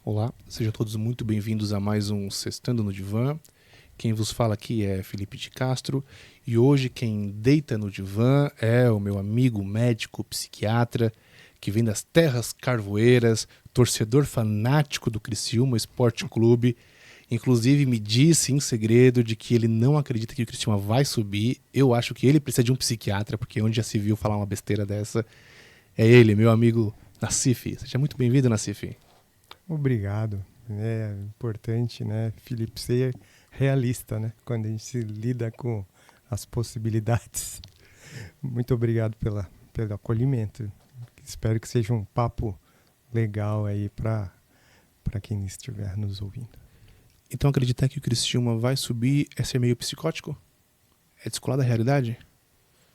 Olá, sejam todos muito bem-vindos a mais um Sextando no Divã. Quem vos fala aqui é Felipe de Castro e hoje quem deita no divã é o meu amigo médico psiquiatra que vem das terras carvoeiras, torcedor fanático do Criciúma Esporte Clube. Inclusive me disse em segredo de que ele não acredita que o Criciúma vai subir. Eu acho que ele precisa de um psiquiatra, porque onde já se viu falar uma besteira dessa é ele, meu amigo Nassif. Seja muito bem-vindo, Nassif. Obrigado. É importante, né, Felipe, ser realista, né, quando a gente se lida com as possibilidades. Muito obrigado pelo acolhimento. Espero que seja um papo legal aí para quem estiver nos ouvindo. Então acreditar que o Criciúma vai subir é ser meio psicótico? É descolar da realidade?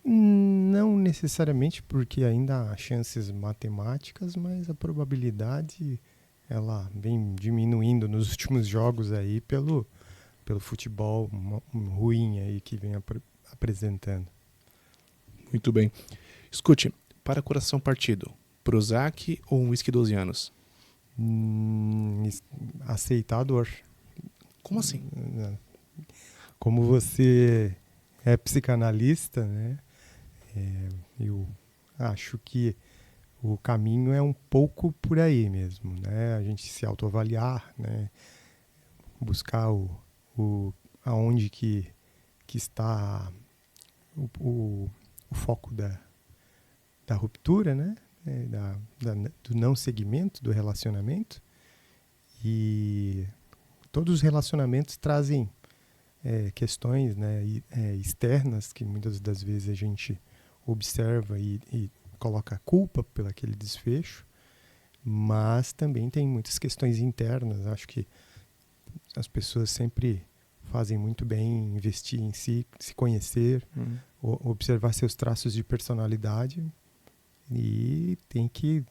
Não necessariamente, porque ainda há chances matemáticas, mas a probabilidade ela vem diminuindo nos últimos jogos aí pelo futebol ruim aí que vem apresentando. Muito bem. Escute, para coração partido, Prozac ou um whisky 12 anos? Aceitador. Como assim? Como você é psicanalista, né? Eu acho que o caminho é um pouco por aí mesmo, né? A gente se autoavaliar, né? Buscar aonde que está o foco da ruptura, né? Do não segmento do relacionamento. E todos os relacionamentos trazem questões, né, externas que muitas das vezes a gente observa e coloca culpa pelo aquele desfecho, mas também tem muitas questões internas. Acho que as pessoas sempre fazem muito bem em investir em si, se conhecer, observar seus traços de personalidade e tem que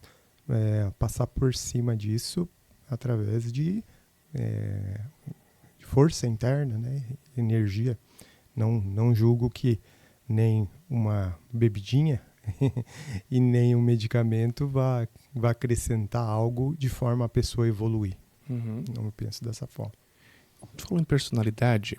passar por cima disso através de força interna, né? Energia. Não julgo que nem uma bebidinha e nem um medicamento vá acrescentar algo de forma a pessoa evoluir. Não penso dessa forma. Tu falou em personalidade,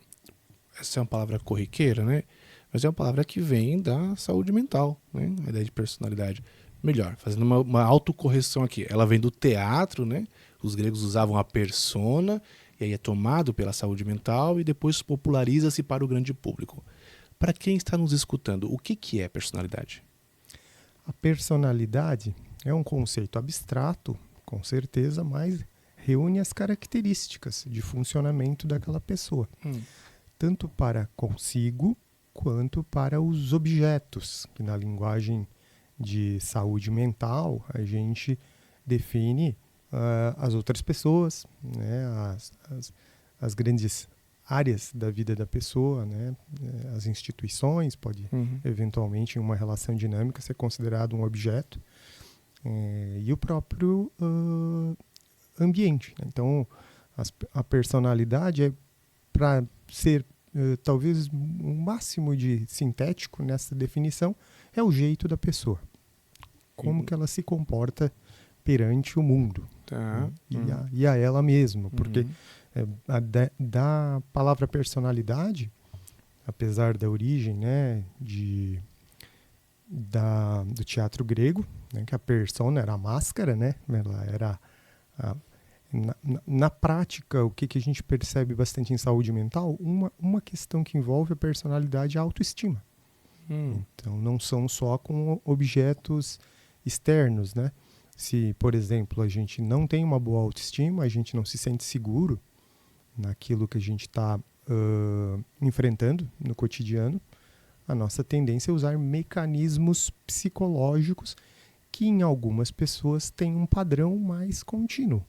essa é uma palavra corriqueira, né? Mas é uma palavra que vem da saúde mental, né? A ideia de personalidade. Melhor, fazendo uma autocorreção aqui. Ela vem do teatro, né? Os gregos usavam a persona, e aí é tomado pela saúde mental e depois populariza-se para o grande público. Para quem está nos escutando, o que é personalidade? A personalidade é um conceito abstrato, com certeza, mas reúne as características de funcionamento daquela pessoa, tanto para consigo quanto para os objetos, que na linguagem de saúde mental a gente define as outras pessoas, né, as grandes áreas da vida da pessoa, né, as instituições, pode eventualmente em uma relação dinâmica ser considerado um objeto, e o próprio ambiente. Então, a personalidade é para ser talvez o máximo de sintético nessa definição, é o jeito da pessoa. Como que ela se comporta perante o mundo, tá. e a ela mesma. Porque da palavra personalidade, apesar da origem, né, do teatro grego, né, que a persona era a máscara, né, ela era na prática, o que a gente percebe bastante em saúde mental, uma questão que envolve a personalidade é a autoestima. Então, não são só com objetos externos, né? Se, por exemplo, a gente não tem uma boa autoestima, a gente não se sente seguro naquilo que a gente está enfrentando no cotidiano, a nossa tendência é usar mecanismos psicológicos que em algumas pessoas têm um padrão mais contínuo,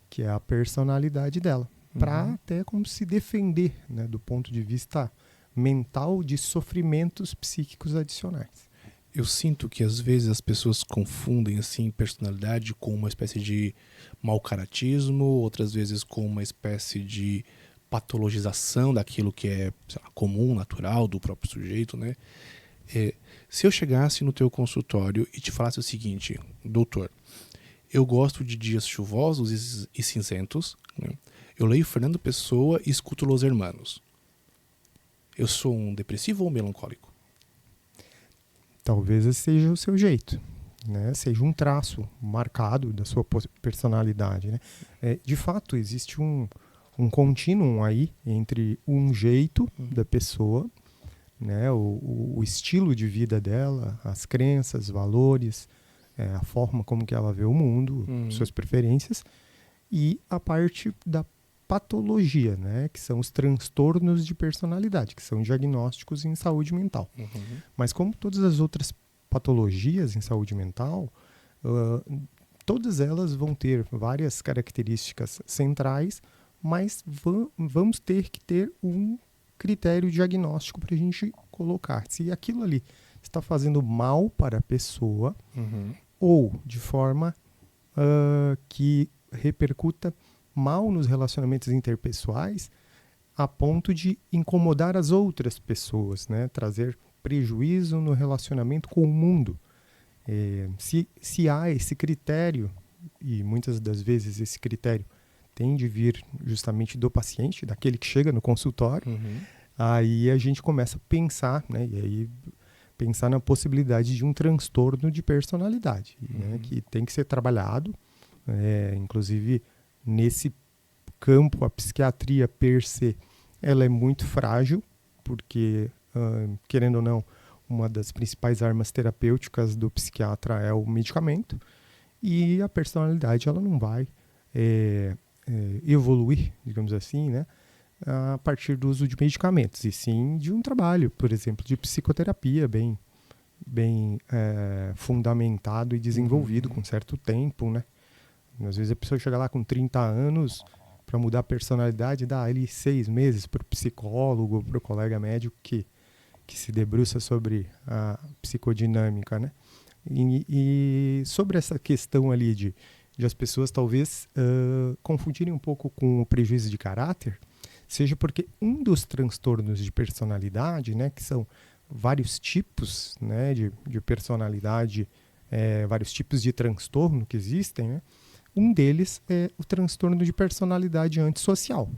que é a personalidade dela, para até como se defender, né, do ponto de vista mental de sofrimentos psíquicos adicionais. Eu sinto que às vezes as pessoas confundem assim personalidade com uma espécie de mau-caratismo, outras vezes com uma espécie de patologização daquilo que é, sei lá, comum, natural do próprio sujeito, né? Se eu chegasse no teu consultório e te falasse o seguinte, doutor, Eu gosto de dias chuvosos e cinzentos, né? Eu leio Fernando Pessoa e escuto Los Hermanos. Eu sou um depressivo ou um melancólico? Talvez esse seja o seu jeito, né? Seja um traço marcado da sua personalidade, né? De fato, existe um contínuo aí entre um jeito da pessoa, né? O estilo de vida dela, as crenças, valores, a forma como que ela vê o mundo, suas preferências, e a parte da patologia, né? Que são os transtornos de personalidade, que são diagnósticos em saúde mental. Mas como todas as outras patologias em saúde mental, todas elas vão ter várias características centrais, mas vamos ter que ter um critério diagnóstico para a gente colocar se aquilo ali está fazendo mal para a pessoa ou de forma que repercuta mal nos relacionamentos interpessoais a ponto de incomodar as outras pessoas, né? Trazer prejuízo no relacionamento com o mundo. Se há esse critério, e muitas das vezes esse critério tem de vir justamente do paciente, daquele que chega no consultório, aí a gente começa a pensar, né? E aí pensar na possibilidade de um transtorno de personalidade, né? Que tem que ser trabalhado, inclusive nesse campo, a psiquiatria per se, ela é muito frágil, porque, querendo ou não, uma das principais armas terapêuticas do psiquiatra é o medicamento, e a personalidade ela não vai evoluir, digamos assim, né, a partir do uso de medicamentos, e sim de um trabalho, por exemplo, de psicoterapia bem fundamentado e desenvolvido com certo tempo, né? Às vezes a pessoa chega lá com 30 anos para mudar a personalidade, dá ali 6 meses para o psicólogo, para o colega médico que se debruça sobre a psicodinâmica, né? E sobre essa questão ali de as pessoas talvez confundirem um pouco com o prejuízo de caráter, seja porque um dos transtornos de personalidade, né, que são vários tipos, né, de personalidade, vários tipos de transtorno que existem, né? Um deles é o transtorno de personalidade antissocial.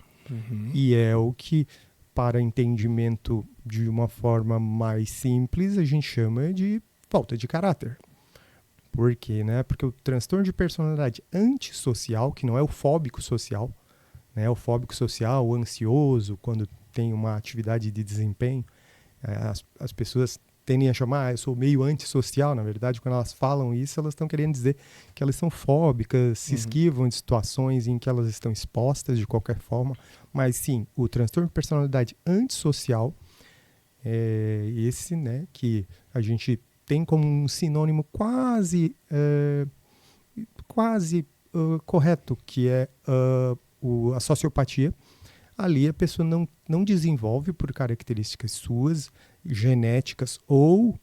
E é o que, para entendimento de uma forma mais simples, a gente chama de falta de caráter. Por quê? Né? Porque o transtorno de personalidade antissocial, que não é o fóbico social, né? O fóbico social, o ansioso, quando tem uma atividade de desempenho, as pessoas tendem a chamar, eu sou meio antissocial, na verdade, quando elas falam isso, elas estão querendo dizer que elas são fóbicas, se esquivam de situações em que elas estão expostas de qualquer forma, mas sim, o transtorno de personalidade antissocial é esse, né, que a gente tem como um sinônimo quase correto, que é a sociopatia. Ali a pessoa não desenvolve por características suas, genéticas ou,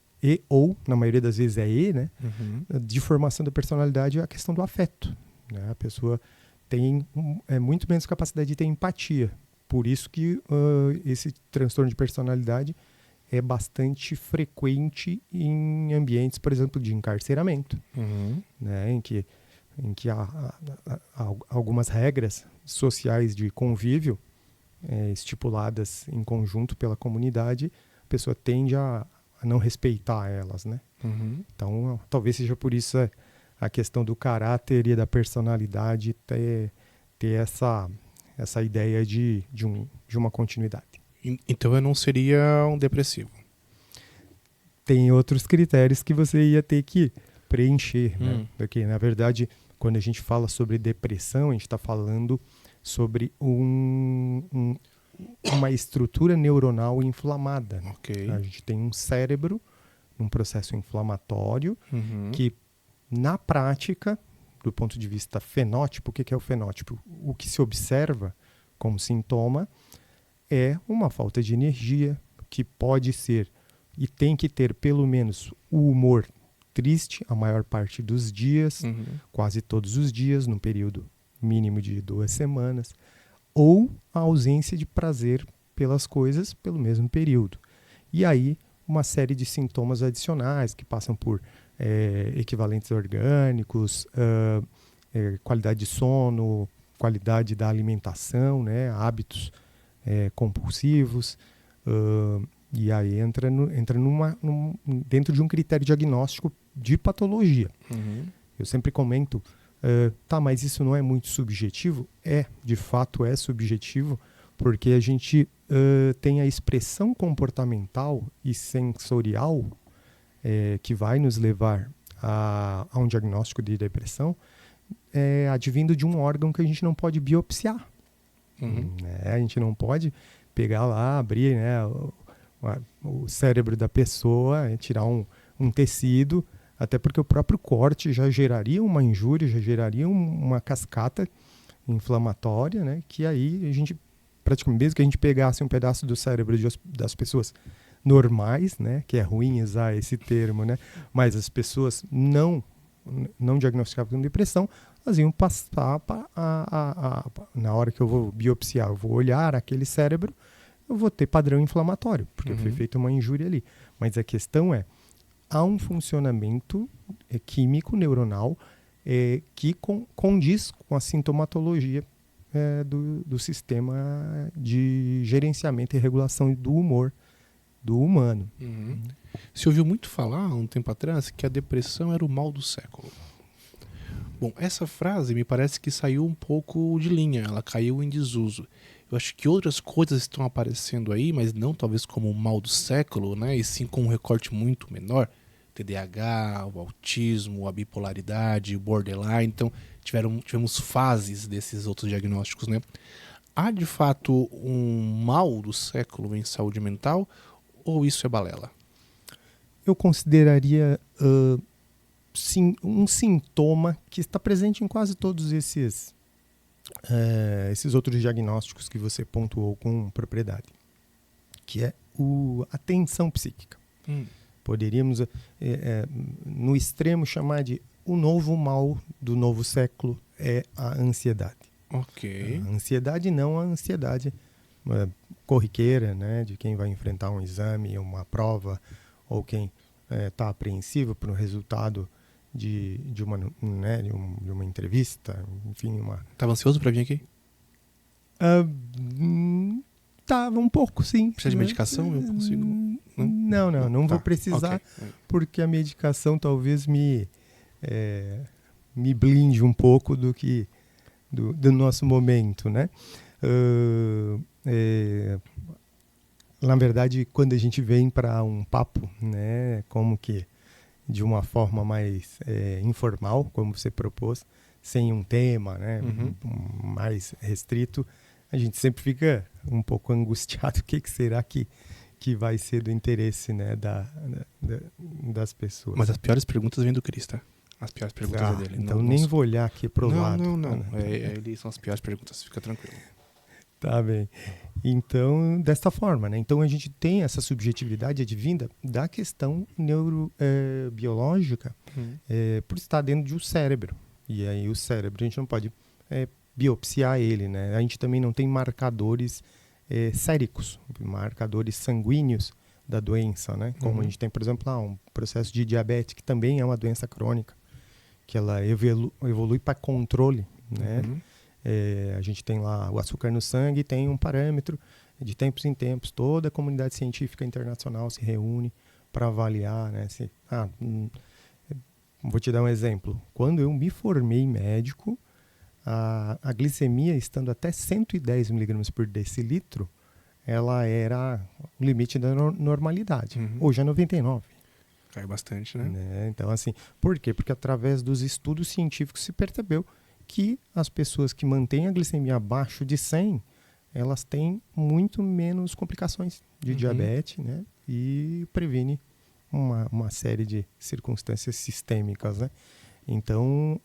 na maioria das vezes né? De formação da personalidade, a questão do afeto. Né? A pessoa tem muito menos capacidade de ter empatia. Por isso que esse transtorno de personalidade é bastante frequente em ambientes, por exemplo, de encarceramento, né? em que há algumas regras sociais de convívio estipuladas em conjunto pela comunidade, a pessoa tende a não respeitar elas, né? Então, talvez seja por isso a questão do caráter e da personalidade ter essa ideia de uma continuidade. Então eu não seria um depressivo. Tem outros critérios que você ia ter que preencher, né? Porque, na verdade, quando a gente fala sobre depressão, a gente está falando sobre uma estrutura neuronal inflamada. Okay. A gente tem um cérebro, um processo inflamatório, que na prática, do ponto de vista fenótipo, o que é o fenótipo? O que se observa como sintoma é uma falta de energia, que pode ser e tem que ter pelo menos o humor triste a maior parte dos dias, quase todos os dias, num período mínimo de 2 semanas, ou a ausência de prazer pelas coisas pelo mesmo período. E aí, uma série de sintomas adicionais que passam por equivalentes orgânicos, qualidade de sono, qualidade da alimentação, né, hábitos compulsivos, e aí entra dentro de um critério diagnóstico de patologia. Eu sempre comento, mas isso não é muito subjetivo? De fato é subjetivo, porque a gente tem a expressão comportamental e sensorial que vai nos levar a um diagnóstico de depressão, advindo de um órgão que a gente não pode biopsiar. A gente não pode pegar lá, abrir, né, o cérebro da pessoa, tirar um tecido, até porque o próprio corte já geraria uma injúria, já geraria uma cascata inflamatória, né, que aí a gente, praticamente, mesmo que a gente pegasse um pedaço do cérebro das pessoas normais, né, que é ruim usar esse termo, né, mas as pessoas não diagnosticadas com depressão, elas iam passar na hora que eu vou biopsiar, eu vou olhar aquele cérebro, eu vou ter padrão inflamatório, porque foi feita uma injúria ali. Mas a questão há um funcionamento químico, neuronal, que condiz com a sintomatologia do sistema de gerenciamento e regulação do humor do humano. Se ouviu muito falar, há um tempo atrás, que a depressão era o mal do século. Bom, essa frase me parece que saiu um pouco de linha, ela caiu em desuso. Eu acho que outras coisas estão aparecendo aí, mas não talvez como o mal do século, né? E sim com um recorte muito menor. TDAH, o autismo, a bipolaridade, o borderline. Então, tivemos fases desses outros diagnósticos, né? Há, de fato, um mal do século em saúde mental ou isso é balela? Eu consideraria sim, um sintoma que está presente em quase todos esses outros diagnósticos que você pontuou com propriedade, que é a tensão psíquica. Poderíamos, no extremo, chamar de o novo mal do novo século é a ansiedade. Ok. A ansiedade não a ansiedade corriqueira, né, de quem vai enfrentar um exame, uma prova, ou quem está apreensivo por um resultado de uma entrevista, enfim, Estava ansioso para vir aqui? Tava um pouco, sim. Precisa de medicação? Eu consigo? Não vou precisar, okay. Porque a medicação talvez me blinde um pouco do nosso momento, né? Na verdade, quando a gente vem para um papo, né, como que de uma forma mais informal, como você propôs, sem um tema, né, mais restrito, a gente sempre fica um pouco angustiado. O que será que vai ser do interesse, né, das pessoas? Mas as piores perguntas vêm do Cris, tá? As piores perguntas é dele. Então nem vou olhar aqui pro lado. Não. Eles são as piores perguntas, fica tranquilo. Tá bem. Então, desta forma, né? Então a gente tem essa subjetividade advinda da questão neurobiológica por estar dentro de um cérebro. E aí o cérebro, a gente não pode biopsiar ele, né? A gente também não tem marcadores séricos, marcadores sanguíneos da doença, né? Como a gente tem, por exemplo, um processo de diabetes, que também é uma doença crônica, que ela evolui para controle, né? A gente tem lá o açúcar no sangue, tem um parâmetro, de tempos em tempos, toda a comunidade científica internacional se reúne para avaliar, né? Vou te dar um exemplo. Quando eu me formei médico, a glicemia, estando até 110 mg por decilitro, ela era o limite da normalidade. Hoje é 99. Cai bastante, né? Então, assim, por quê? Porque através dos estudos científicos se percebeu que as pessoas que mantêm a glicemia abaixo de 100, elas têm muito menos complicações de diabetes, né? E previne uma série de circunstâncias sistêmicas, né? Então,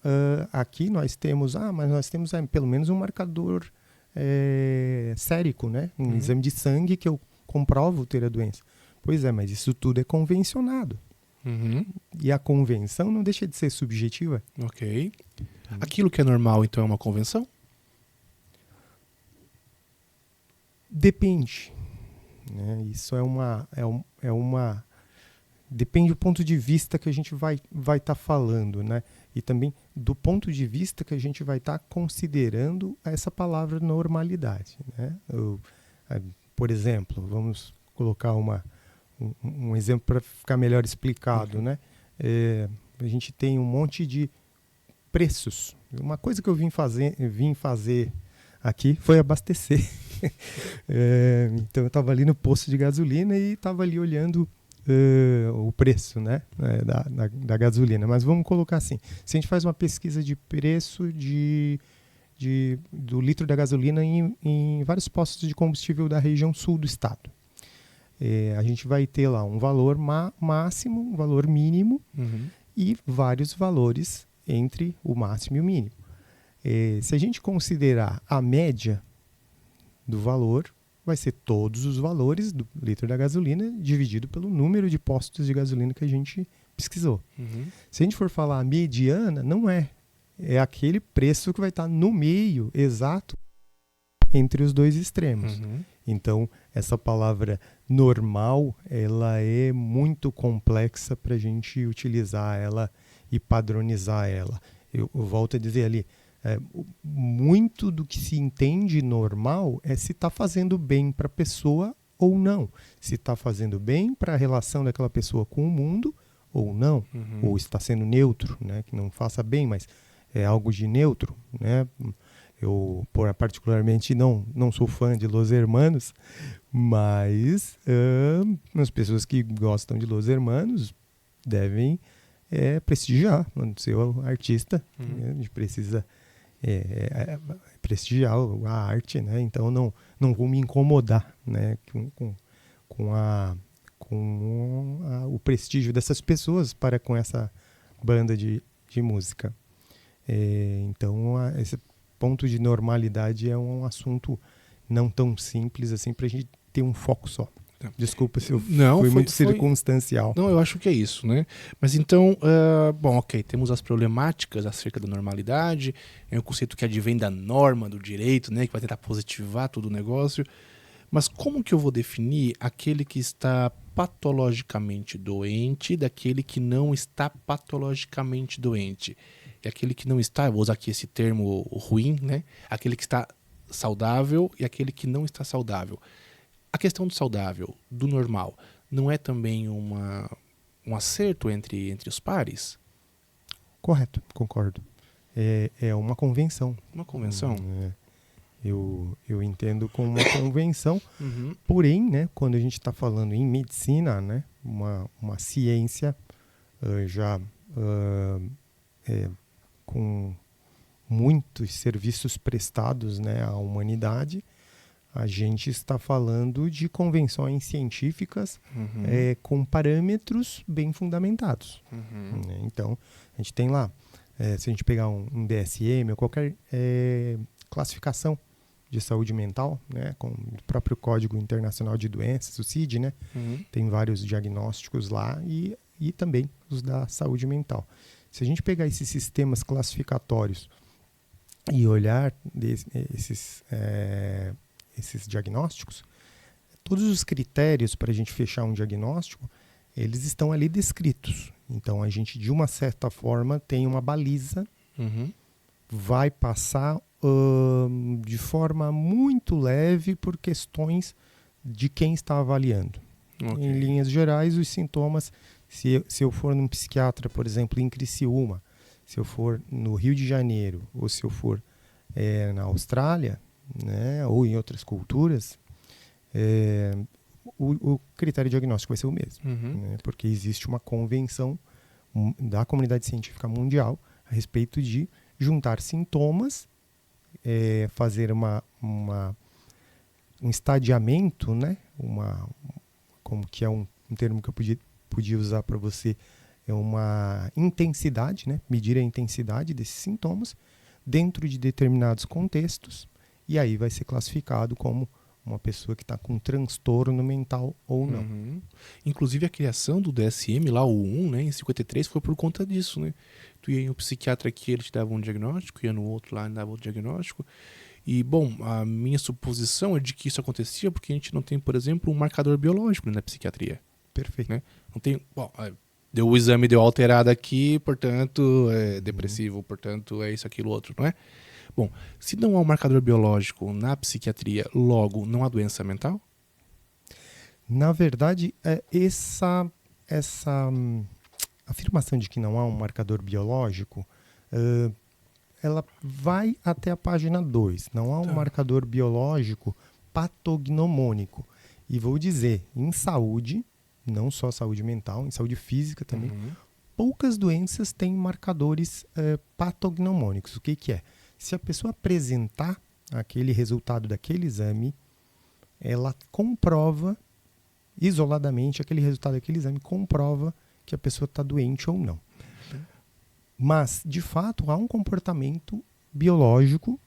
aqui nós temos, mas nós temos pelo menos um marcador sérico, né? Um exame de sangue que eu comprovo ter a doença. Pois é, mas isso tudo é convencionado. E a convenção não deixa de ser subjetiva. Ok. Aquilo que é normal, então, é uma convenção? Depende. Né? Isso depende do ponto de vista que a gente vai estar falando, né? E também do ponto de vista que a gente vai estar considerando essa palavra normalidade, né? Por exemplo, vamos colocar um exemplo para ficar melhor explicado, né? A gente tem um monte de preços. Uma coisa que eu vim fazer aqui foi abastecer. Então eu estava ali no posto de gasolina e estava ali olhando o preço, né, da gasolina. Mas vamos colocar assim, se a gente faz uma pesquisa de preço do litro da gasolina em vários postos de combustível da região sul do estado, a gente vai ter lá um valor máximo, um valor mínimo, e vários valores entre o máximo e o mínimo. Se a gente considerar a média do valor, vai ser todos os valores do litro da gasolina dividido pelo número de postos de gasolina que a gente pesquisou. Se a gente for falar a mediana, não é. É aquele preço que vai estar no meio exato entre os dois extremos. Então, essa palavra normal, ela é muito complexa para a gente utilizar ela e padronizar ela. Eu volto a dizer ali, muito do que se entende normal é se está fazendo bem para a pessoa ou não. Se está fazendo bem para a relação daquela pessoa com o mundo ou não. Ou está sendo neutro, né? Que não faça bem, mas é algo de neutro, né? Eu, particularmente, não sou fã de Los Hermanos, mas as pessoas que gostam de Los Hermanos devem prestigiar o seu artista. Né? A gente precisa prestigiar a arte, né? Então não vou me incomodar, né? com o prestígio dessas pessoas para com essa banda de música. Então esse ponto de normalidade é um assunto não tão simples assim para a gente ter um foco só. Desculpa se eu fui muito circunstancial. Não, eu acho que é isso, né? Mas então, bom, ok, temos as problemáticas acerca da normalidade, é um conceito que advém da norma do direito, né? Que vai tentar positivar todo o negócio. Mas como que eu vou definir aquele que está patologicamente doente daquele que não está patologicamente doente? E aquele que não está, eu vou usar aqui esse termo ruim, né? Aquele que está saudável e aquele que não está saudável. A questão do saudável, do normal, não é também um acerto entre os pares? Correto, concordo. É uma convenção. Uma convenção? Eu entendo como uma convenção, porém, né, quando a gente está falando em medicina, né, uma ciência com muitos serviços prestados, né, à humanidade, a gente está falando de convenções científicas com parâmetros bem fundamentados. Né? Então, a gente tem lá, se a gente pegar um DSM ou qualquer classificação de saúde mental, né, com o próprio Código Internacional de Doenças, o CID, né, tem vários diagnósticos lá e também os da saúde mental. Se a gente pegar esses sistemas classificatórios e olhar esses diagnósticos, todos os critérios para a gente fechar um diagnóstico, eles estão ali descritos. Então, a gente, de uma certa forma, tem uma baliza, vai passar de forma muito leve por questões de quem está avaliando. Okay. Em linhas gerais, os sintomas, se eu for num psiquiatra, por exemplo, em Criciúma, se eu for no Rio de Janeiro, ou se eu for na Austrália, né, ou em outras culturas, o critério diagnóstico vai ser o mesmo, né, porque existe uma convenção da comunidade científica mundial a respeito de juntar sintomas, fazer um estadiamento, né, como que é um termo que eu podia usar para você, é uma intensidade, né, medir a intensidade desses sintomas dentro de determinados contextos, e aí vai ser classificado como uma pessoa que está com transtorno mental ou não. Inclusive a criação do DSM, lá o 1, né, em 53, foi por conta disso, né? Tu ia em um psiquiatra aqui, ele te dava um diagnóstico, ia no outro lá, ele dava outro diagnóstico. E, bom, a minha suposição é de que isso acontecia porque a gente não tem, por exemplo, um marcador biológico, né, na psiquiatria. Perfeito. Né? Não tem, bom, o exame deu alterado aqui, portanto é depressivo, portanto é isso, aquilo, outro, não é? Bom, se não há um marcador biológico na psiquiatria, logo não há doença mental? Na verdade, essa afirmação de que não há um marcador biológico, ela vai até a página 2. Não há um marcador biológico patognomônico. E vou dizer, em saúde, não só saúde mental, em saúde física também, poucas doenças têm marcadores patognomônicos. O que é? Se a pessoa apresentar aquele resultado daquele exame, ela comprova, isoladamente, aquele resultado daquele exame comprova que a pessoa está doente ou não. Mas, de fato, há um comportamento biológico,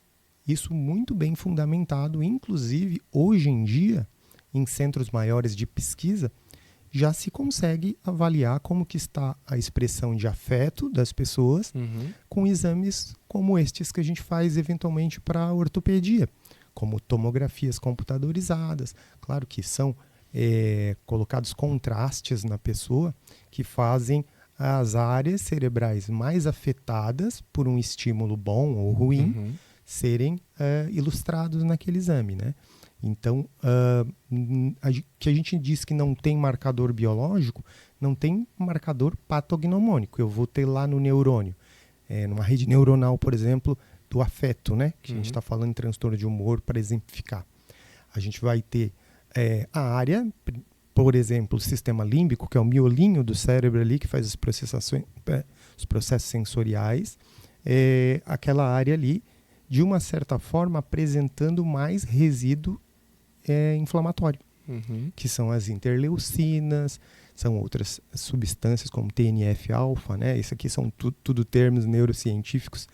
isso muito bem fundamentado, inclusive, hoje em dia, em centros maiores de pesquisa, já se consegue avaliar como que está a expressão de afeto das pessoas com exames como estes que a gente faz eventualmente para ortopedia, como tomografias computadorizadas. Claro que são colocados contrastes na pessoa que fazem as áreas cerebrais mais afetadas por um estímulo bom ou ruim serem ilustrados naquele exame, né? Então, que a gente diz que não tem marcador biológico, não tem marcador patognomônico. Eu vou ter lá no neurônio, numa rede neuronal, por exemplo, do afeto, né? Que a gente está falando em transtorno de humor, para exemplificar. A gente vai ter a área, por exemplo, o sistema límbico, que é o miolinho do cérebro ali, que faz os processos sensoriais, aquela área ali, de uma certa forma, apresentando mais resíduo inflamatório, que são as interleucinas, são outras substâncias como TNF-alfa, né? Isso aqui são tudo termos neurocientíficos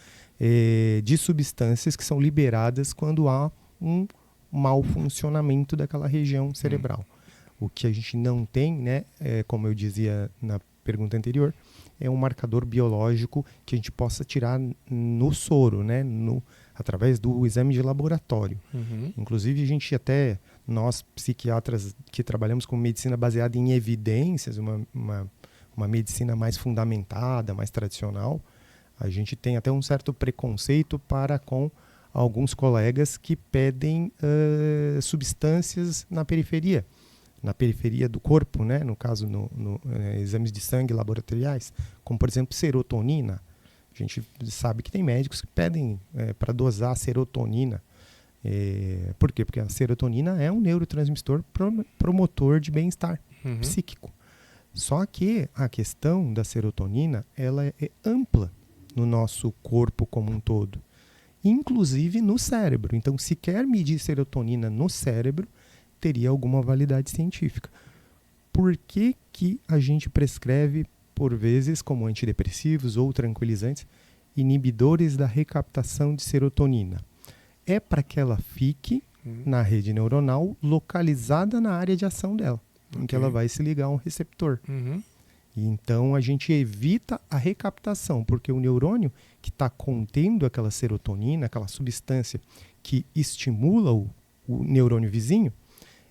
de substâncias que são liberadas quando há um mau funcionamento daquela região cerebral. O que a gente não tem, né, como eu dizia na pergunta anterior, é um marcador biológico que a gente possa tirar no soro, né, através do exame de laboratório. Inclusive, nós psiquiatras que trabalhamos com medicina baseada em evidências, uma medicina mais fundamentada, mais tradicional, a gente tem até um certo preconceito para com alguns colegas que pedem substâncias na periferia do corpo, né? No caso, exames de sangue laboratoriais, como, por exemplo, serotonina. A gente sabe que tem médicos que pedem para dosar serotonina. Por quê? Porque a serotonina é um neurotransmissor promotor de bem-estar psíquico. Só que a questão da serotonina ela é ampla no nosso corpo como um todo, inclusive no cérebro. Então, se quer medir serotonina no cérebro, teria alguma validade científica. Por que a gente prescreve, por vezes, como antidepressivos ou tranquilizantes, inibidores da recaptação de serotonina? É para que ela fique na rede neuronal localizada na área de ação dela, em que ela vai se ligar a um receptor. Então, a gente evita a recaptação, porque o neurônio que está contendo aquela serotonina, aquela substância que estimula o neurônio vizinho,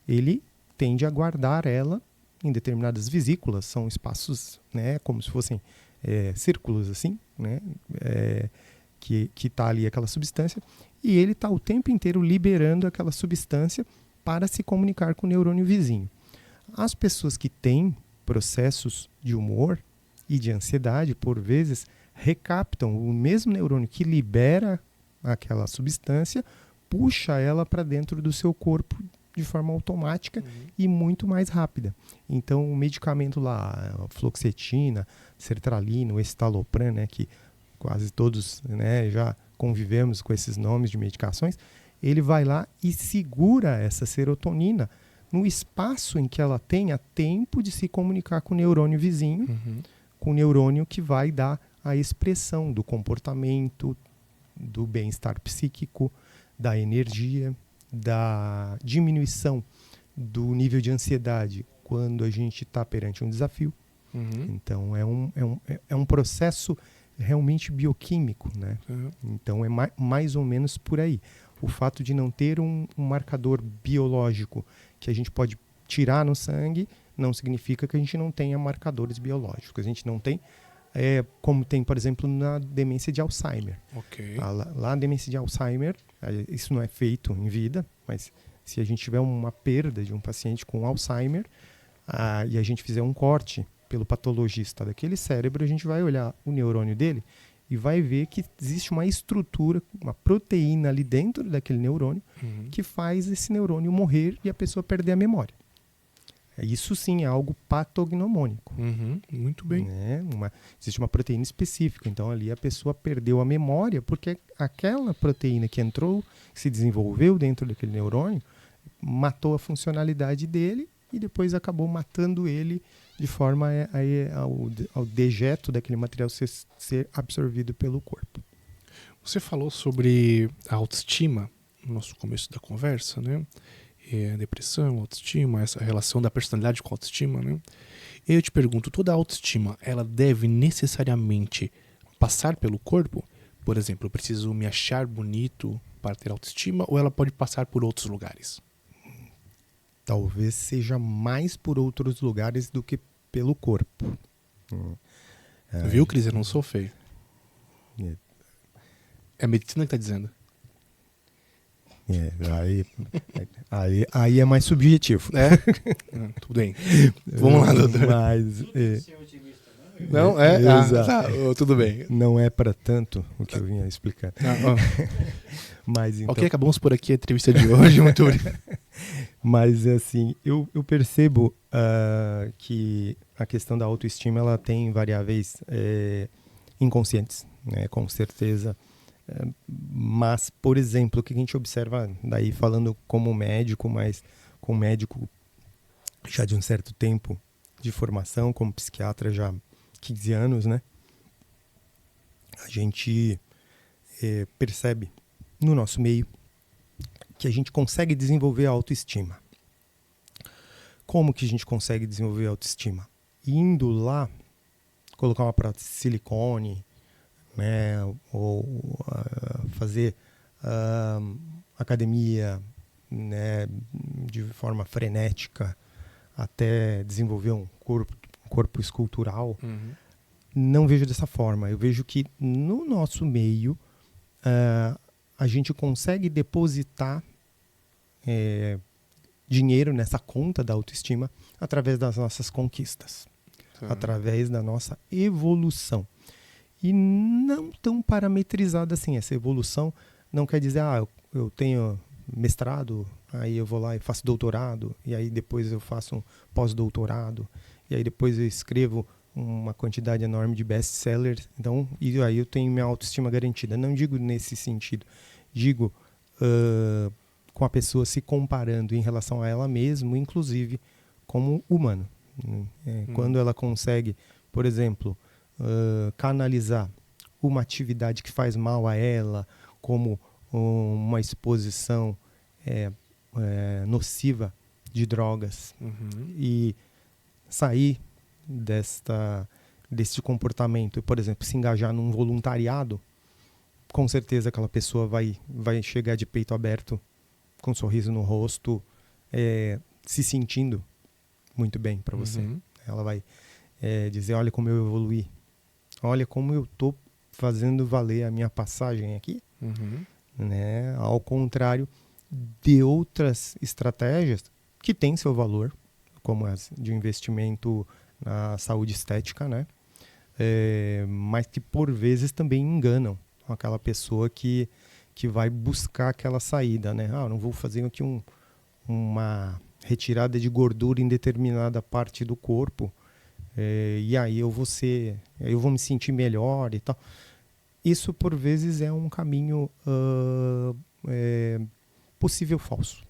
ele tende a guardar ela em determinadas vesículas, são espaços, né, como se fossem círculos assim, né, que está ali aquela substância, e ele está o tempo inteiro liberando aquela substância para se comunicar com o neurônio vizinho. As pessoas que têm processos de humor e de ansiedade, por vezes, recaptam o mesmo neurônio que libera aquela substância, puxa ela para dentro do seu corpo de forma automática e muito mais rápida. Então, o medicamento lá, a fluoxetina, sertralina, o escitalopram, né, que quase todos, né, já convivemos com esses nomes de medicações, ele vai lá e segura essa serotonina no espaço em que ela tenha tempo de se comunicar com o neurônio vizinho, com o neurônio que vai dar a expressão do comportamento, do bem-estar psíquico, da energia, da diminuição do nível de ansiedade quando a gente está perante um desafio. Então, é um processo realmente bioquímico, né? Então, é mais ou menos por aí. O fato de não ter um marcador biológico que a gente pode tirar no sangue não significa que a gente não tenha marcadores biológicos. A gente não tem, como tem, por exemplo, na demência de Alzheimer. Ok. Lá a demência de Alzheimer, isso não é feito em vida, mas se a gente tiver uma perda de um paciente com Alzheimer e a gente fizer um corte pelo patologista daquele cérebro, a gente vai olhar o neurônio dele e vai ver que existe uma estrutura, uma proteína ali dentro daquele neurônio que faz esse neurônio morrer e a pessoa perder a memória. Isso sim é algo patognomônico. Muito bem. Né? Existe uma proteína específica, então ali a pessoa perdeu a memória porque aquela proteína que entrou, se desenvolveu dentro daquele neurônio, matou a funcionalidade dele e depois acabou matando ele de forma ao dejeto daquele material ser absorvido pelo corpo. Você falou sobre a autoestima no nosso começo da conversa, né? A depressão, a autoestima, essa relação da personalidade com a autoestima, né? Eu te pergunto, toda autoestima, ela deve necessariamente passar pelo corpo? Por exemplo, eu preciso me achar bonito para ter autoestima ou ela pode passar por outros lugares? Talvez seja mais por outros lugares do que pelo corpo. Viu, Cris? Eu não sou feio. É a medicina que está dizendo. Aí é mais subjetivo. Tudo bem. Vamos lá, doutor. Mas, não, tudo bem. Não é para tanto o que eu vinha explicar. Mas, então, ok, acabamos por aqui a entrevista de hoje. Muito obrigado. Mas assim, eu percebo que a questão da autoestima ela tem variáveis inconscientes, né, com certeza. Mas, por exemplo, o que a gente observa daí falando como médico, mas com médico já de um certo tempo de formação, como psiquiatra já 15 anos, né? A gente percebe no nosso meio que a gente consegue desenvolver a autoestima. Como que a gente consegue desenvolver a autoestima? Indo lá, colocar uma prótese de silicone, né, ou fazer academia, né, de forma frenética, até desenvolver um corpo escultural. Não vejo dessa forma. Eu vejo que no nosso meio a gente consegue depositar dinheiro nessa conta da autoestima através das nossas conquistas, através da nossa evolução. E não tão parametrizada assim. Essa evolução não quer dizer, eu tenho mestrado, aí eu vou lá e faço doutorado, e aí depois eu faço um pós-doutorado, e aí depois eu escrevo uma quantidade enorme de best-sellers, então, e aí eu tenho minha autoestima garantida. Não digo nesse sentido. Digo com a pessoa se comparando em relação a ela mesma, inclusive como humano. Quando ela consegue, por exemplo, canalizar uma atividade que faz mal a ela, como uma exposição nociva de drogas, e sair deste comportamento, por exemplo, se engajar num voluntariado, com certeza aquela pessoa vai chegar de peito aberto, com um sorriso no rosto, se sentindo muito bem para você. Ela vai dizer, olha como eu evoluí, olha como eu estou fazendo valer a minha passagem aqui. Né? Ao contrário de outras estratégias que têm seu valor, como as de investimento na saúde estética, né? Mas que por vezes também enganam aquela pessoa que vai buscar aquela saída, né? Não vou fazer aqui uma retirada de gordura em determinada parte do corpo, e aí eu vou me sentir melhor e tal. Isso por vezes é um caminho possível falso.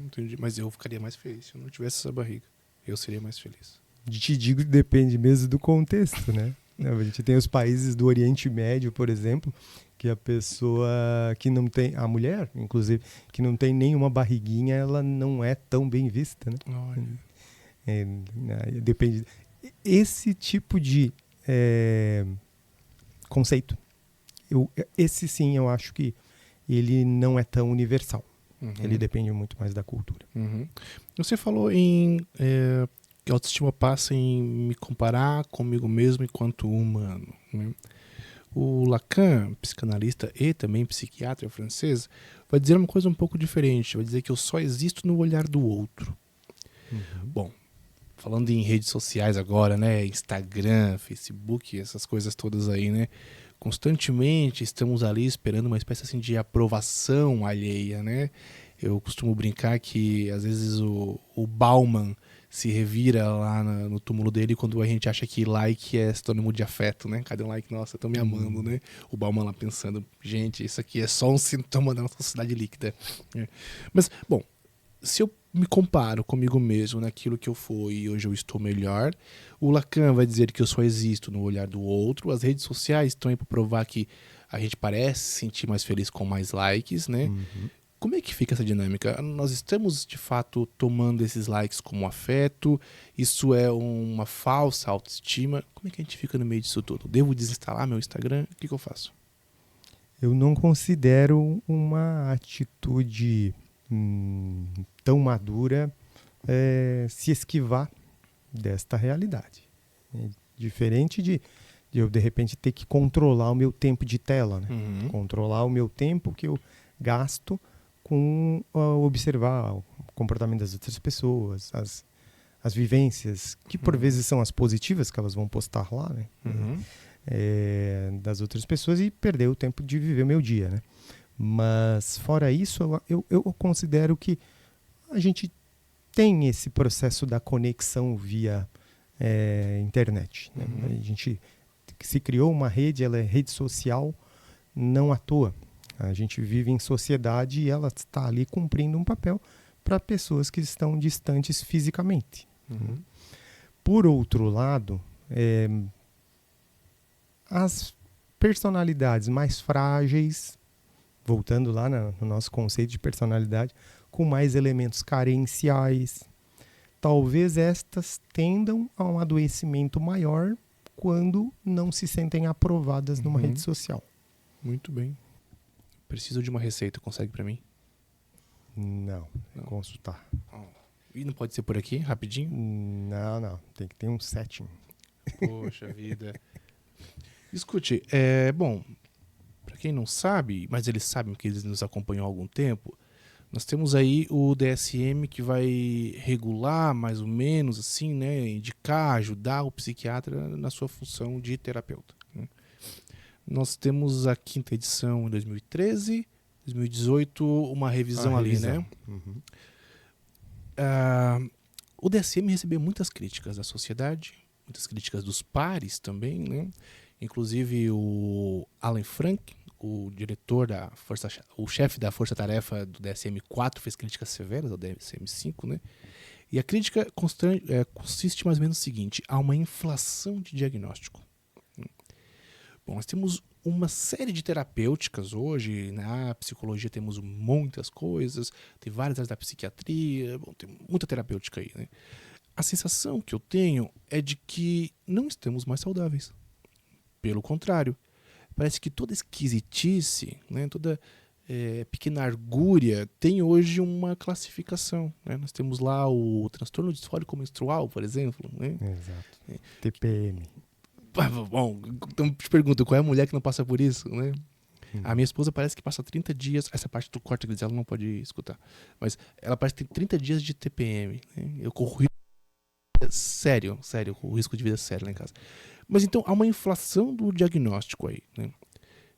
Entendi. Mas eu ficaria mais feliz se eu não tivesse essa barriga. Eu seria mais feliz. Te digo, depende mesmo do contexto, né? A gente tem os países do Oriente Médio, por exemplo, que a pessoa que não tem, a mulher, inclusive, que não tem nenhuma barriguinha, ela não é tão bem vista, né? Depende. Esse tipo de conceito, esse sim, eu acho que ele não é tão universal. Ele depende muito mais da cultura. Você falou em que a autoestima passa em me comparar comigo mesmo enquanto humano, né? O Lacan, psicanalista e também psiquiatra francês, vai dizer uma coisa um pouco diferente. Vai dizer que eu só existo no olhar do outro. Bom, falando em redes sociais agora, né? Instagram, Facebook, essas coisas todas aí, né? Constantemente estamos ali esperando uma espécie assim de aprovação alheia, né? Eu costumo brincar que às vezes o Bauman se revira lá no túmulo dele quando a gente acha que like é sinônimo de afeto, né? Cadê um like? Nossa, estão me amando, né? O Bauman lá pensando, gente, isso aqui é só um sintoma da nossa sociedade líquida. Mas, bom, se eu me comparo comigo mesmo naquilo que eu fui e hoje eu estou melhor, o Lacan vai dizer que eu só existo no olhar do outro, as redes sociais estão aí para provar que a gente parece se sentir mais feliz com mais likes, né? Como é que fica essa dinâmica? Nós estamos, de fato, tomando esses likes como afeto? Isso é uma falsa autoestima? Como é que a gente fica no meio disso tudo? Devo desinstalar meu Instagram? O que eu faço? Eu não considero uma atitude tão madura se esquivar desta realidade. É diferente de eu, de repente, ter que controlar o meu tempo de tela, né? Controlar o meu tempo que eu gasto com observar o comportamento das outras pessoas, as vivências, que por vezes são as positivas que elas vão postar lá, né? Das outras pessoas, e perder o tempo de viver o meu dia, né? Mas fora isso, eu considero que a gente tem esse processo da conexão via internet, né? A gente se criou uma rede, ela é rede social não à toa. A gente vive em sociedade e ela está ali cumprindo um papel para pessoas que estão distantes fisicamente. Por outro lado, as personalidades mais frágeis, voltando lá no nosso conceito de personalidade, com mais elementos carenciais, talvez estas tendam a um adoecimento maior quando não se sentem aprovadas numa rede social. Muito bem. Preciso de uma receita, consegue pra mim? Não. Consultar. E não pode ser por aqui, rapidinho? Não. Tem que ter um setting. Poxa vida. Escute, bom, pra quem não sabe, mas eles sabem que eles nos acompanham há algum tempo, nós temos aí o DSM que vai regular, mais ou menos assim, né, indicar, ajudar o psiquiatra na sua função de terapeuta, né? Nós temos a 5ª edição em 2013, 2018, uma revisão ali, né? O DSM recebeu muitas críticas da sociedade, muitas críticas dos pares também, né? Inclusive o Alan Frank, o diretor o chefe da força-tarefa do DSM-4, fez críticas severas ao DSM-5, né? E a crítica consiste mais ou menos no seguinte: há uma inflação de diagnóstico. Bom, nós temos uma série de terapêuticas hoje, na psicologia temos muitas coisas, tem várias áreas da psiquiatria, bom, tem muita terapêutica aí, né? A sensação que eu tenho é de que não estamos mais saudáveis. Pelo contrário, parece que toda esquisitice, né, toda pequena argúria tem hoje uma classificação, né? Nós temos lá o transtorno disfórico menstrual, por exemplo, né? Exato. TPM. Bom, então te pergunto, qual é a mulher que não passa por isso, né? A minha esposa parece que passa 30 dias, essa parte do córtex ela não pode escutar, mas ela parece que tem 30 dias de TPM, né? Eu corro sério, o risco de vida sério lá em casa. Mas então há uma inflação do diagnóstico aí, né?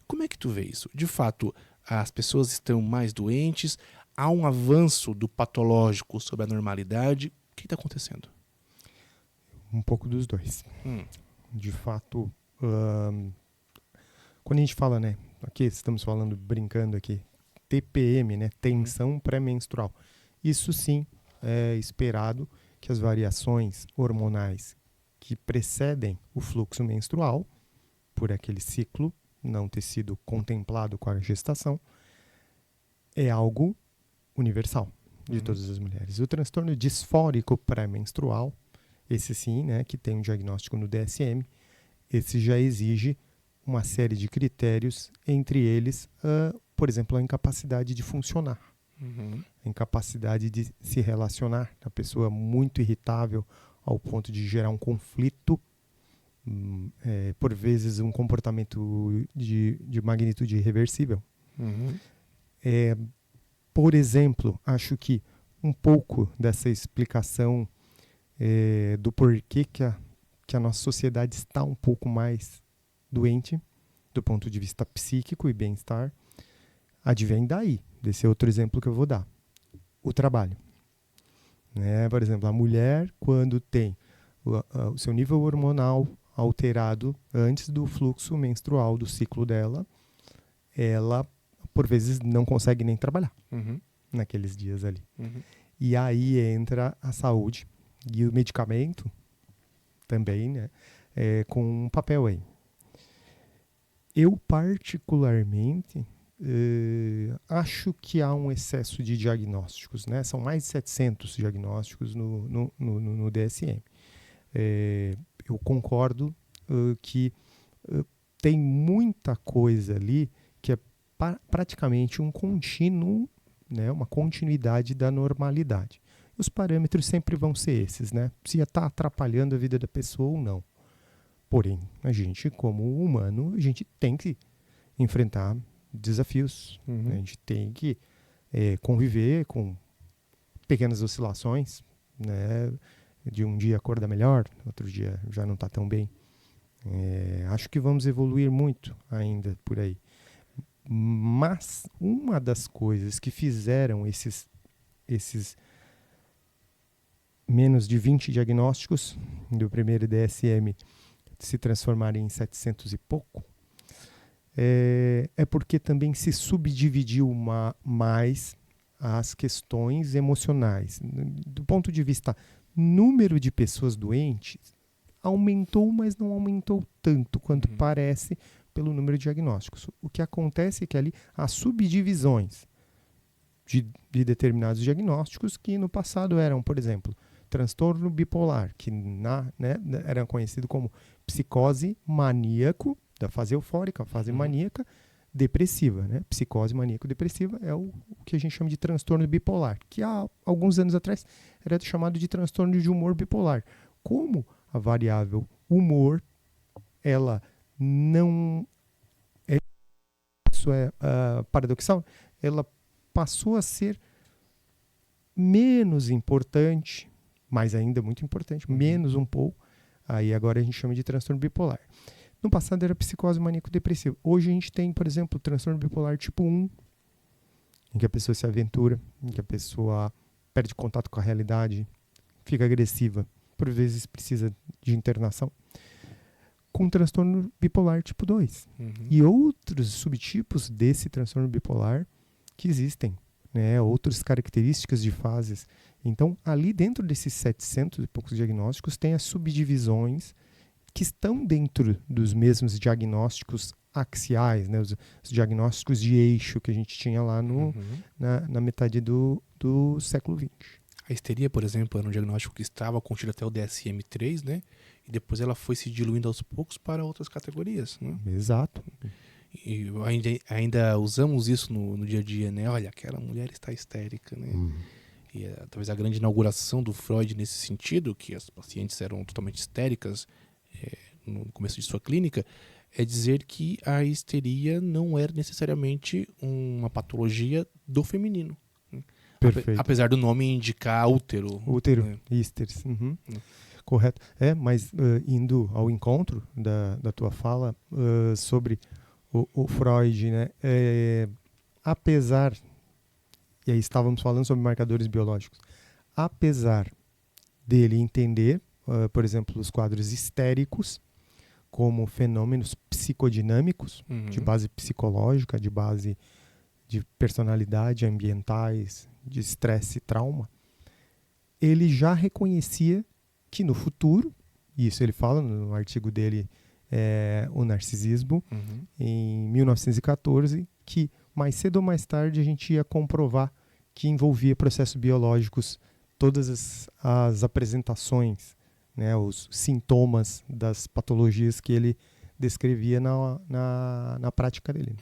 Como é que tu vê isso? De fato, as pessoas estão mais doentes, há um avanço do patológico sobre a normalidade. O que está acontecendo? Um pouco dos dois. De fato, quando a gente fala, né, aqui estamos falando, brincando aqui, TPM, né, tensão pré-menstrual. Isso sim é esperado que as variações hormonais que precedem o fluxo menstrual, por aquele ciclo não ter sido contemplado com a gestação, é algo universal de todas as mulheres. O transtorno disfórico pré-menstrual, esse sim, né, que tem um diagnóstico no DSM, esse já exige uma série de critérios, entre eles, por exemplo, a incapacidade de funcionar, a incapacidade de se relacionar, a pessoa muito irritável ao ponto de gerar um conflito, por vezes um comportamento de magnitude irreversível. Uhum. Por exemplo, acho que um pouco dessa explicação do porquê que a nossa sociedade está um pouco mais doente do ponto de vista psíquico e bem-estar advém daí, desse outro exemplo que eu vou dar, o trabalho. Né? Por exemplo, a mulher, quando tem o seu nível hormonal alterado antes do fluxo menstrual do ciclo dela, ela, por vezes, não consegue nem trabalhar Uhum. naqueles dias ali. Uhum. E aí entra a saúde e o medicamento também, né, com um papel aí. Eu, particularmente, acho que há um excesso de diagnósticos, né? São mais de 700 diagnósticos no DSM. Eu concordo que tem muita coisa ali que é praticamente um contínuo, né? Uma continuidade da normalidade. Os parâmetros sempre vão ser esses, né? Se está atrapalhando a vida da pessoa ou não. Porém, a gente, como humano, a gente tem que enfrentar desafios. Uhum. A gente tem que conviver com pequenas oscilações, né? De um dia acorda melhor, outro dia já não está tão bem. Acho que vamos evoluir muito ainda por aí. Mas uma das coisas que fizeram esses menos de 20 diagnósticos do primeiro DSM se transformarem em 700 e pouco, porque também se subdividiu mais as questões emocionais. Do ponto de vista número de pessoas doentes, aumentou, mas não aumentou tanto quanto parece pelo número de diagnósticos. O que acontece é que ali há subdivisões de determinados diagnósticos que no passado eram, por exemplo, transtorno bipolar, que era conhecido como psicose maníaco, da fase eufórica, fase maníaca, depressiva. Né? Psicose maníaco-depressiva é o que a gente chama de transtorno bipolar, que há alguns anos atrás era chamado de transtorno de humor bipolar. Como a variável humor, ela não é, isso é paradoxal, ela passou a ser menos importante, mas ainda muito importante, menos um pouco. Aí agora a gente chama de transtorno bipolar. No passado era psicose maníaco-depressiva. Hoje a gente tem, por exemplo, transtorno bipolar tipo 1, em que a pessoa se aventura, em que a pessoa perde contato com a realidade, fica agressiva, por vezes precisa de internação, com transtorno bipolar tipo 2. E outros subtipos desse transtorno bipolar que existem, né? Outras características de fases. Então, ali dentro desses 700 e poucos diagnósticos, tem as subdivisões que estão dentro dos mesmos diagnósticos axiais, né? Os diagnósticos de eixo que a gente tinha lá na metade do século XX. A histeria, por exemplo, era um diagnóstico que estava contido até o DSM-3, né? E depois ela foi se diluindo aos poucos para outras categorias, né? Exato. E ainda usamos isso no dia a dia, né? Olha, aquela mulher está histérica, né? E talvez a grande inauguração do Freud nesse sentido, que as pacientes eram totalmente histéricas no começo de sua clínica, é dizer que a histeria não era necessariamente uma patologia do feminino. Né? Perfeito. Apesar do nome indicar útero. Útero, Né? ísteres. Correto. Mas indo ao encontro da tua fala sobre o Freud, né? Apesar, e aí estávamos falando sobre marcadores biológicos, apesar dele entender, por exemplo, os quadros histéricos como fenômenos psicodinâmicos, de base psicológica, de base de personalidade, ambientais, de estresse e trauma, ele já reconhecia que no futuro, e isso ele fala no artigo dele, O Narcisismo, em 1914, que mais cedo ou mais tarde a gente ia comprovar que envolvia processos biológicos, todas as apresentações, né, os sintomas das patologias que ele descrevia na prática dele.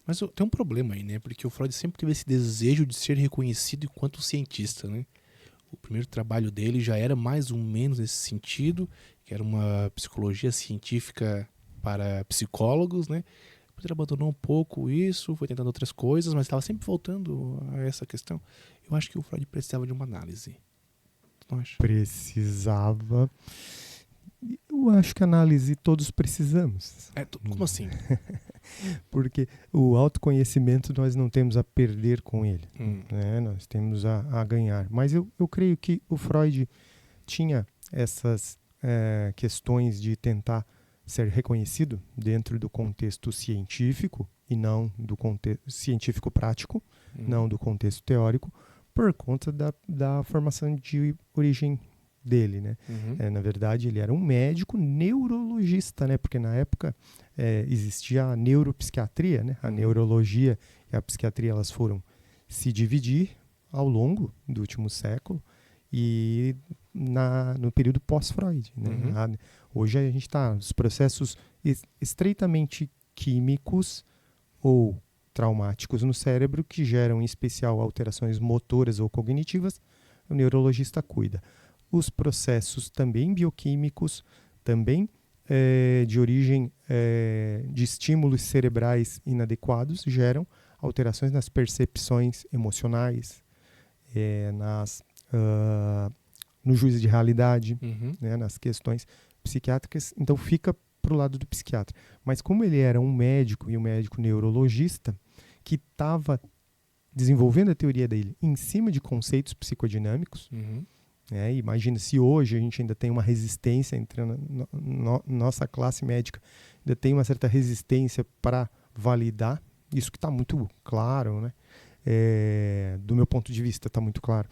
Mas tem um problema aí, né? Porque o Freud sempre teve esse desejo de ser reconhecido enquanto cientista, né? O primeiro trabalho dele já era mais ou menos nesse sentido, que era uma psicologia científica para psicólogos, né? Depois ele abandonou um pouco isso, foi tentando outras coisas, mas estava sempre voltando a essa questão. Eu acho que o Freud precisava de uma análise. Tu não acha? Precisava. Eu acho que análise todos precisamos. Como assim? Porque o autoconhecimento nós não temos a perder com ele, Hum. né? Nós temos a ganhar. Mas eu creio que o Freud tinha essas questões de tentar ser reconhecido dentro do contexto científico e não do contexto científico prático, não do contexto teórico, por conta da formação de origem dele, né? Na verdade, ele era um médico neurologista, né? Porque na época existia a neuropsiquiatria, né? A neurologia e a psiquiatria, elas foram se dividir ao longo do último século e no período pós-Freud, né? Hoje a gente está os processos estreitamente químicos ou traumáticos no cérebro que geram, em especial, alterações motoras ou cognitivas. O neurologista cuida. Os processos também bioquímicos, também de origem de estímulos cerebrais inadequados, geram alterações nas percepções emocionais, no juízo de realidade, né, nas questões psiquiátricas. Então fica para o lado do psiquiatra. Mas como ele era um médico e um médico neurologista que estava desenvolvendo a teoria dele em cima de conceitos psicodinâmicos, imagina se hoje a gente ainda tem uma resistência entre nossa classe médica, ainda tem uma certa resistência para validar, isso que está muito claro, né? Do meu ponto de vista está muito claro.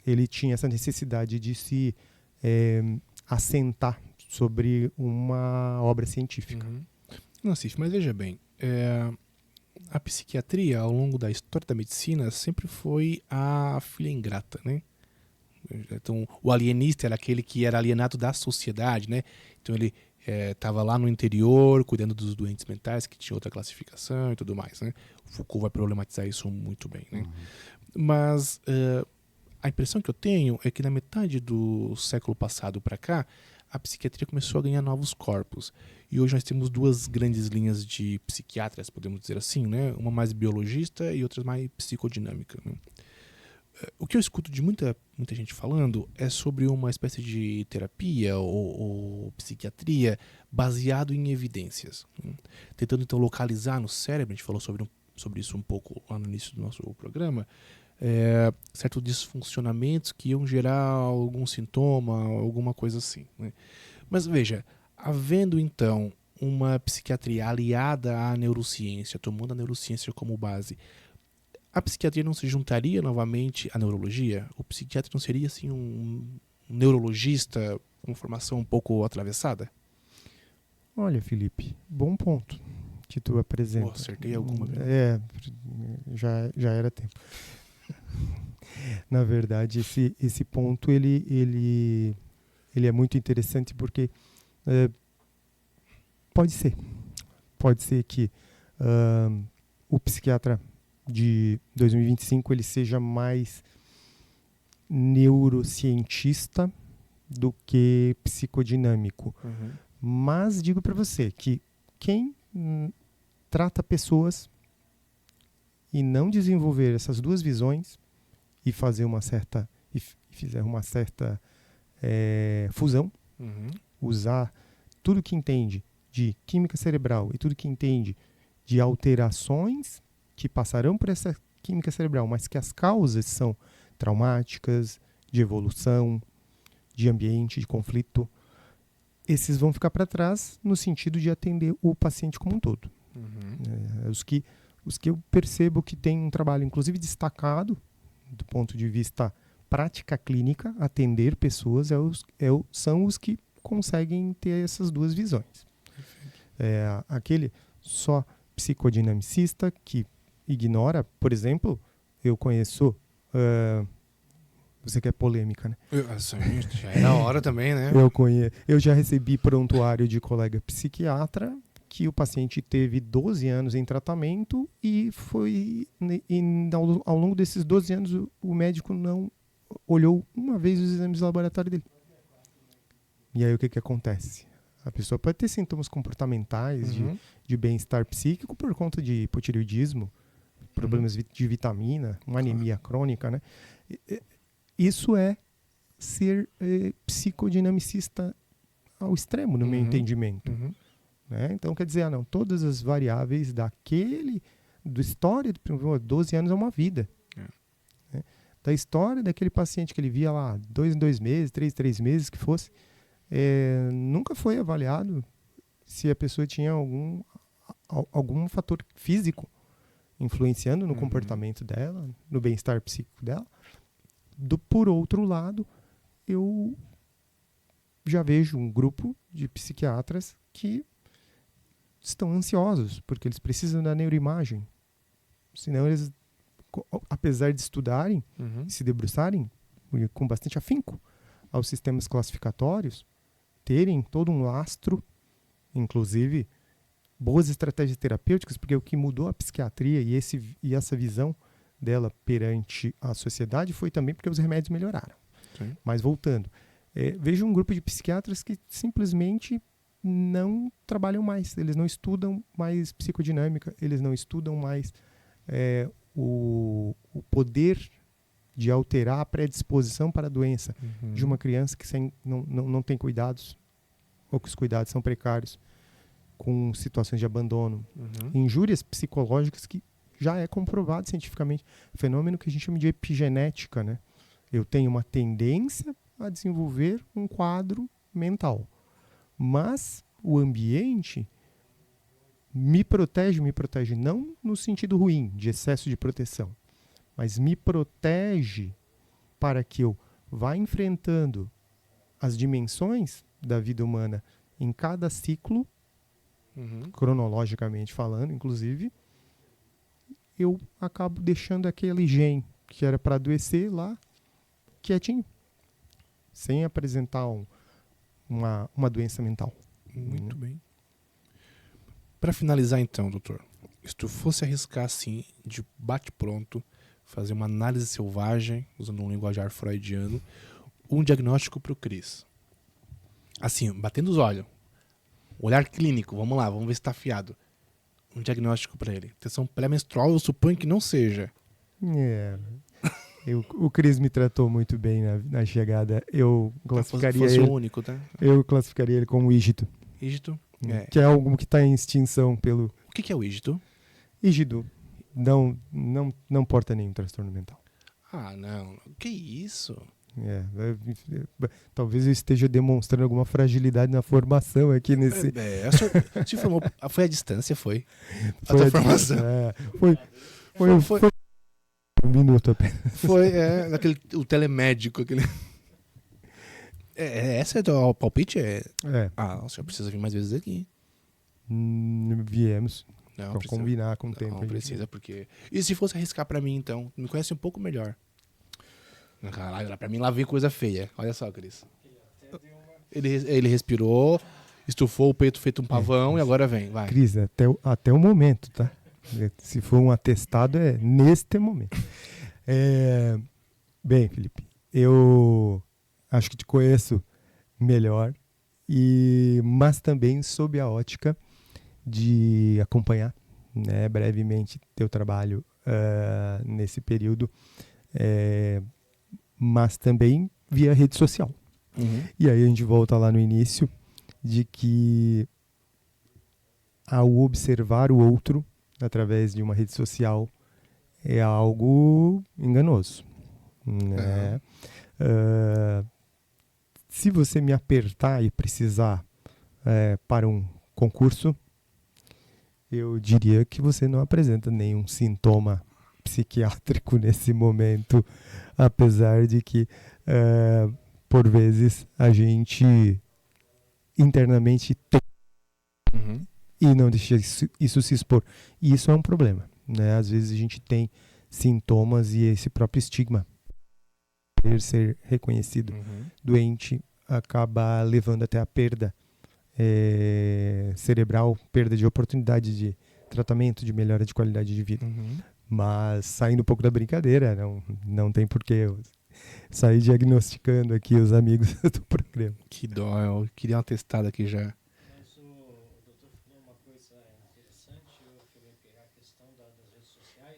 Ele tinha essa necessidade de se assentar sobre uma obra científica. Nassif, mas veja bem, a psiquiatria ao longo da história da medicina sempre foi a filha ingrata, né? Então, o alienista era aquele que era alienado da sociedade, né? Então ele estava lá no interior, cuidando dos doentes mentais, que tinha outra classificação e tudo mais, né? O Foucault vai problematizar isso muito bem, né? Mas a impressão que eu tenho é que na metade do século passado para cá, a psiquiatria começou a ganhar novos corpos. E hoje nós temos duas grandes linhas de psiquiatras, podemos dizer assim, né? Uma mais biologista e outra mais psicodinâmica, né? O que eu escuto de muita gente falando é sobre uma espécie de terapia ou psiquiatria baseado em evidências, né? Tentando então localizar no cérebro, a gente falou sobre isso um pouco lá no início do nosso programa, certos disfuncionamentos que iam gerar algum sintoma, alguma coisa assim, né? Mas veja, havendo então uma psiquiatria aliada à neurociência, tomando a neurociência como base, a psiquiatria não se juntaria novamente à neurologia? O psiquiatra não seria assim um neurologista com formação um pouco atravessada? Olha, Felipe, bom ponto que tu apresenta. Acertei alguma vez. Já era tempo. Na verdade, esse ponto ele é muito interessante porque pode ser que o psiquiatra de 2025 ele seja mais neurocientista do que psicodinâmico. Mas digo para você que quem trata pessoas e não desenvolver essas duas visões e fizer uma certa fusão, usar tudo que entende de química cerebral e tudo que entende de alterações que passarão por essa química cerebral, mas que as causas são traumáticas, de evolução, de ambiente, de conflito, esses vão ficar para trás no sentido de atender o paciente como um todo. Os que eu percebo que tem um trabalho, inclusive destacado, do ponto de vista prática clínica, atender pessoas, são os que conseguem ter essas duas visões. Aquele só psicodinamicista que ignora, por exemplo, eu conheço... você quer polêmica, né? Já era a hora também, né? Eu já recebi prontuário de colega psiquiatra que o paciente teve 12 anos em tratamento e ao longo desses 12 anos o médico não olhou uma vez os exames de laboratório dele. E aí o que acontece? A pessoa pode ter sintomas comportamentais de bem-estar psíquico por conta de hipotireoidismo, problemas de vitamina, uma anemia crônica, né? Isso é ser psicodinamicista ao extremo, no meu entendimento. Né? Então, quer dizer, todas as variáveis do história, 12 anos é uma vida. Né? Da história daquele paciente que ele via lá 2 em 2 meses, 3 em 3 meses, que fosse, nunca foi avaliado se a pessoa tinha algum fator físico influenciando no comportamento dela, no bem-estar psíquico dela. Por outro lado, eu já vejo um grupo de psiquiatras que estão ansiosos, porque eles precisam da neuroimagem. Senão eles, apesar de estudarem, se debruçarem com bastante afinco aos sistemas classificatórios, terem todo um lastro, inclusive boas estratégias terapêuticas, porque o que mudou a psiquiatria e essa visão dela perante a sociedade foi também porque os remédios melhoraram. Sim. Mas voltando, vejo um grupo de psiquiatras que simplesmente não trabalham mais, eles não estudam mais psicodinâmica, eles não estudam mais o poder de alterar a predisposição para a doença de uma criança que não tem cuidados, ou que os cuidados são precários, com situações de abandono, injúrias psicológicas que já é comprovado cientificamente, fenômeno que a gente chama de epigenética, né? Eu tenho uma tendência a desenvolver um quadro mental, mas o ambiente me protege não no sentido ruim, de excesso de proteção, mas me protege para que eu vá enfrentando as dimensões da vida humana em cada ciclo, cronologicamente falando, inclusive, eu acabo deixando aquele gene que era para adoecer lá quietinho, sem apresentar uma doença mental. Muito bem. Para finalizar então, doutor, se tu fosse arriscar assim, de bate-pronto, fazer uma análise selvagem, usando um linguajar freudiano, um diagnóstico para o Cris. Assim, batendo os olhos, olhar clínico, vamos lá, vamos ver se está afiado. Um diagnóstico para ele. Tensão pré-menstrual, eu suponho que não seja. O Cris me tratou muito bem na chegada. Eu classificaria fosse ele. O único, tá? Eu classificaria ele como ígido. Ígido? Que é algo que está em extinção pelo. O que é o ígido? Ígido não porta nenhum transtorno mental. Ah, não. Que isso? Talvez eu esteja demonstrando alguma fragilidade na formação aqui nesse. Se formou, foi à distância, foi. A tua formação. Foi um minuto apenas. Foi, o telemédico, aquele. Essa é o palpite? Ah, o senhor precisa vir mais vezes aqui. Viemos. Não, pra precisa, combinar com o tempo. Não precisa, porque... E se fosse arriscar pra mim, então? Me conhece um pouco melhor. Caralho, pra mim lá vem coisa feia. Olha só, Cris. Ele respirou, estufou o peito feito um pavão e agora vem, vai. Cris, até o momento, tá? Se for um atestado, é neste momento. Bem, Felipe, eu acho que te conheço melhor, mas também sob a ótica de acompanhar, né, brevemente teu trabalho nesse período, mas também via rede social. E aí a gente volta lá no início de que ao observar o outro através de uma rede social é algo enganoso, né? Se você me apertar e precisar para um concurso, eu diria que você não apresenta nenhum sintoma psiquiátrico nesse momento, apesar de que por vezes a gente internamente tem e não deixa isso se expor. E isso é um problema, né? Às vezes a gente tem sintomas e esse próprio estigma de ser reconhecido doente acaba levando até a perda cerebral, perda de oportunidade de tratamento, de melhora de qualidade de vida. Mas saindo um pouco da brincadeira, não tem por que sair diagnosticando aqui os amigos do programa. Que dó, eu queria uma testada aqui já. Mas o doutor falou uma coisa interessante, Felipe, a questão das redes sociais.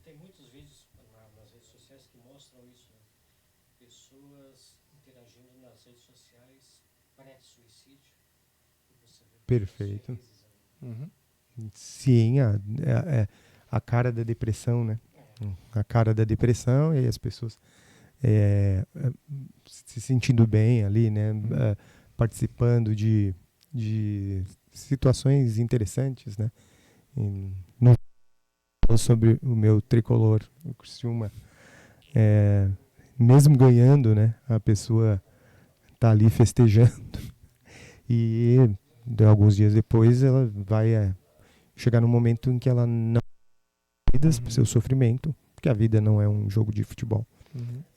Tem muitos vídeos nas redes sociais que mostram isso, né? Pessoas interagindo nas redes sociais pré-suicídio. Você vê Perfeito. felizes ali. Uhum. Sim, a cara da depressão, né? A cara da depressão e as pessoas se sentindo bem ali, né? Participando de situações interessantes, né? Não falo sobre o meu tricolor, o Criciúma, mesmo ganhando, né? A pessoa tá ali festejando e alguns dias depois ela vai chegar num momento em que ela não vidas pro seu sofrimento, porque a vida não é um jogo de futebol,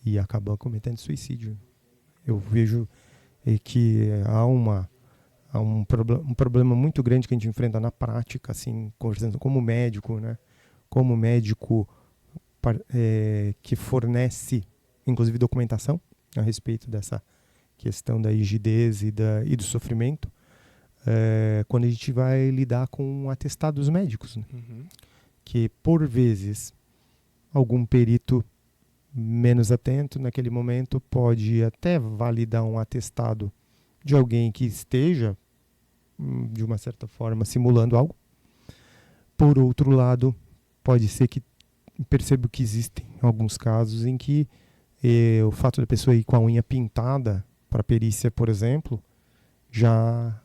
e acaba cometendo suicídio. Eu vejo que há um problema muito grande que a gente enfrenta na prática, assim, conversando como médico, né? Como médico que fornece, inclusive, documentação a respeito dessa questão da rigidez e do sofrimento, quando a gente vai lidar com atestados médicos, né? Que, por vezes, algum perito menos atento naquele momento pode até validar um atestado de alguém que esteja, de uma certa forma, simulando algo. Por outro lado, pode ser que percebo que existem alguns casos em que o fato da pessoa ir com a unha pintada para a perícia, por exemplo, já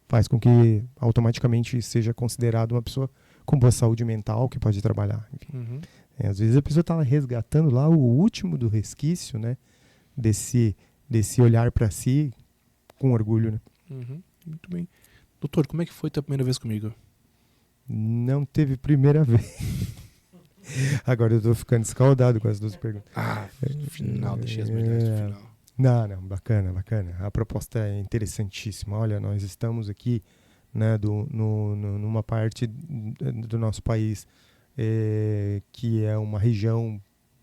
faz com que automaticamente seja considerado uma pessoa com boa saúde mental que pode trabalhar. Enfim. Às vezes a pessoa está resgatando lá o último do resquício, né, desse olhar para si com orgulho. Né? Muito bem. Doutor, como é que foi a tua primeira vez comigo? Não teve primeira vez. Agora eu estou ficando escaldado com as duas perguntas. Final, deixei as melhores pro final. Não, bacana. A proposta é interessantíssima. Olha, nós estamos aqui, né, numa parte do nosso país que é uma região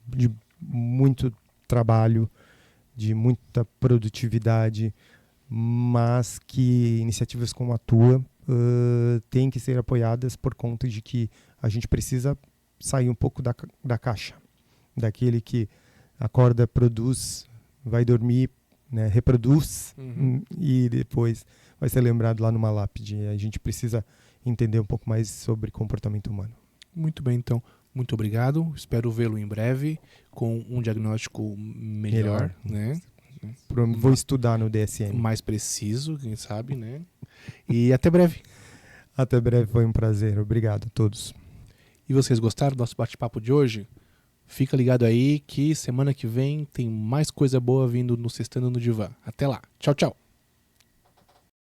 de muito trabalho, de muita produtividade, mas que iniciativas como a tua têm que ser apoiadas por conta de que a gente precisa sair um pouco da caixa, daquele que acorda, produz, vai dormir, né, reproduz e depois vai ser lembrado lá numa lápide. A gente precisa entender um pouco mais sobre comportamento humano. Muito bem, então. Muito obrigado. Espero vê-lo em breve com um diagnóstico melhor, né? Vou estudar no DSM. Mais preciso, quem sabe, né? E até breve. Até breve, foi um prazer. Obrigado a todos. E vocês gostaram do nosso bate-papo de hoje? Fica ligado aí que semana que vem tem mais coisa boa vindo no Sextando no Divã. Até lá. Tchau, tchau.